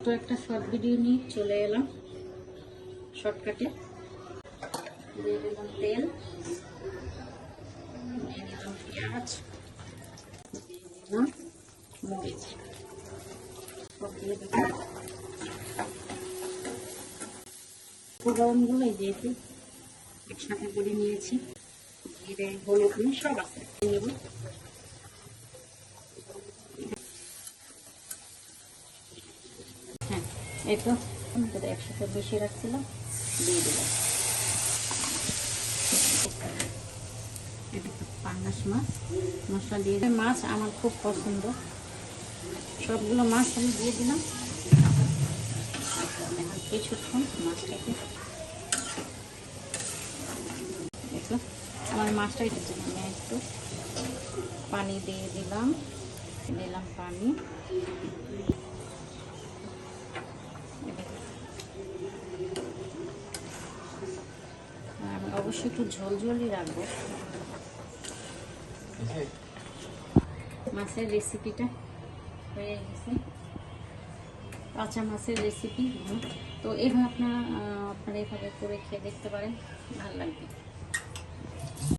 তো একটা short video নিয়ে চলে এলাম শর্টকাটে। দিয়ে দিলাম তেল, নিয়ে নিলাম পেঁয়াজ, দিলাম মরিচ, সব দিয়ে দিলাম। উপকরণগুলো দিয়েছি, একসাথে করে নিয়েছি। জিরে, হলুদ সব আছে, নেব। হ্যাঁ, এই তো একসাথে বসিয়ে রাখছিলাম, দিয়ে দিলাম। এটা পাঙ্গাস মাছ মশলা দিয়ে, মাছ আমার খুব পছন্দ, সবগুলো মাছ আমি দিয়ে দিলাম। এখন কিছুক্ষণ মাছটাকে দেখো, আমার মাছটা এটার জন্য আমি একটু পানি দিয়ে দিলাম, দিলাম পানি। আমি অবশ্যই একটু ঝোলঝোলই রাখবো। মাছের রেসিপিটা হয়ে গেছে, কাঁচা মাছের রেসিপি। তো এইভাবে আপনারা এভাবে করে খেয়ে দেখতে পারেন, ভালো লাগবে।